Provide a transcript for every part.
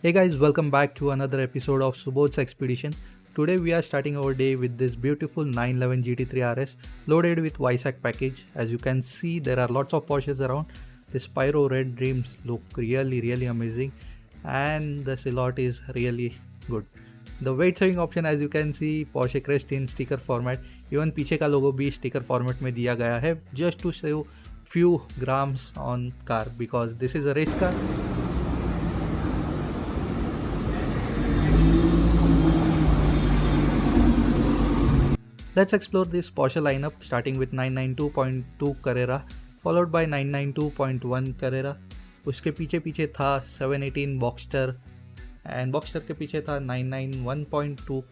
Hey guys, welcome back to another episode of Subodh's Expedition. Today we are starting our day with this beautiful 911 GT3RS loaded with Weissach package. As you can see, there are lots of Porsches around. The Spyro red rims look really amazing and the silhouette is really good. The weight saving option, as you can see, Porsche crest in sticker format. Even पीछे का logo भी sticker format में दिया गया है just to save few grams on car because this is a race car. Let's explore this Porsche lineup starting with 992.2 Carrera followed by 992.1 Carrera. उसके पीछे था 718 Boxster and Boxster के पीछे था 991.2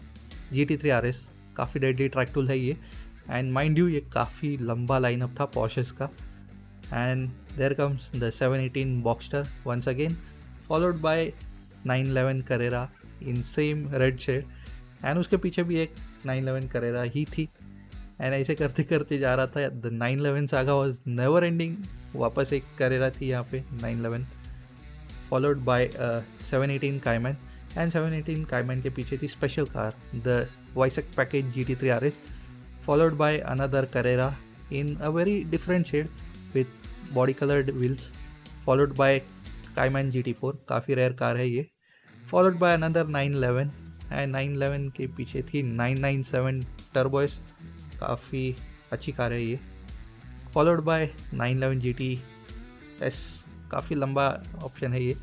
GT3RS. काफ़ी डेडली ट्रैक टूल है ये and mind you ये काफ़ी लंबा लाइनअप था Porsches का. And there comes the 718 Boxster once again followed by 911 Carrera in same red shade. And उसके पीछे भी एक 911 Carrera ही थी एंड ऐसे करते करते जा रहा था. The 911 saga was never ending. वापस एक Carrera थी यहाँ पे 911 followed by 718 Cayman and 718 Cayman के पीछे थी special car the Weissach package GT3RS followed by another Carrera in a very different shade with body coloured wheels followed by Cayman GT4. काफ़ी rare car है ये. Followed by another 911 and 911 के पीछे थी 997 turbo S. काफ़ी अच्छी car है ये. फॉलोड बाय 911 GT काफ़ी लंबा ऑप्शन है ये.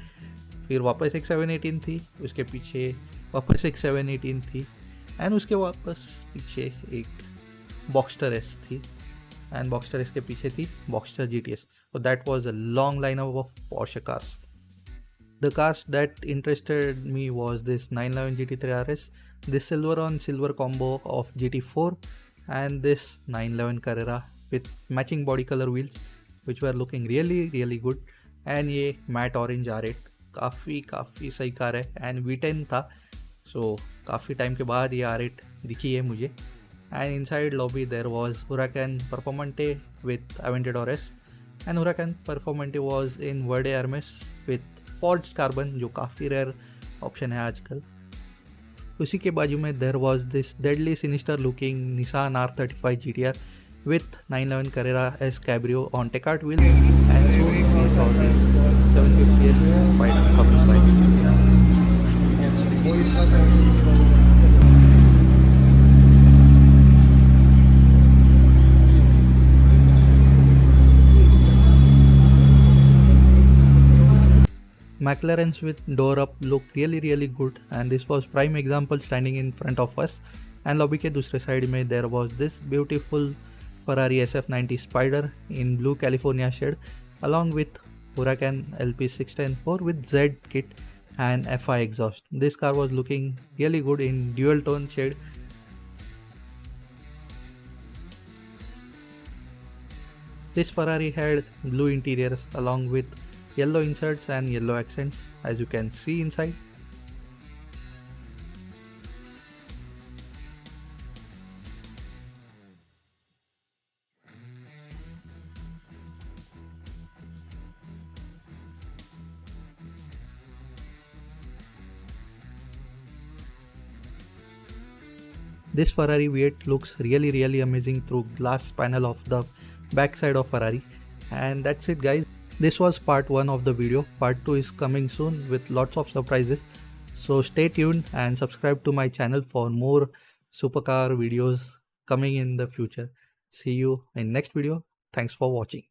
फिर वापस एक 718 थी, उसके पीछे वापस एक 718 थी एंड उसके वापस पीछे एक Boxster S थी एंड Boxster S के पीछे थी Boxster GTS. So that was a long lineup of Porsche cars. The cars that interested me was this 911 GT3RS, this silver on silver combo of GT4 and this 911 Carrera with matching body color wheels which were looking really good. And ये matte orange R8 काफ़ी सही car है and V10 था, so काफ़ी time के बाद ये R8 दिखी है मुझे. And inside lobby there was Huracán Performante with Aventador S and Huracán Performante was in Verde Hermes with forged carbon जो काफ़ी रेयर ऑप्शन है आजकल. उसी के बाजू में there was this deadly sinister looking Nissan R35 GTR with 911 Carrera S Cabrio on TechArt wheels and soon we saw this 750S Spider coming by. McLarens with door up look really good and this was prime example standing in front of us. And lobby के दूसरे side में there was this beautiful Ferrari SF90 Spider in Blu California shade along with Huracán LP610-4 with Z kit and FI exhaust. This car was looking really good in dual tone shade. This Ferrari had blue interiors along with yellow inserts and yellow accents as you can see inside. This Ferrari V8 looks really amazing through glass panel of the back side of Ferrari. And that's it guys. This was part 1 of the video. Part 2 is coming soon with lots of surprises. So stay tuned and subscribe to my channel for more supercar videos coming in the future. See you in next video. Thanks for watching.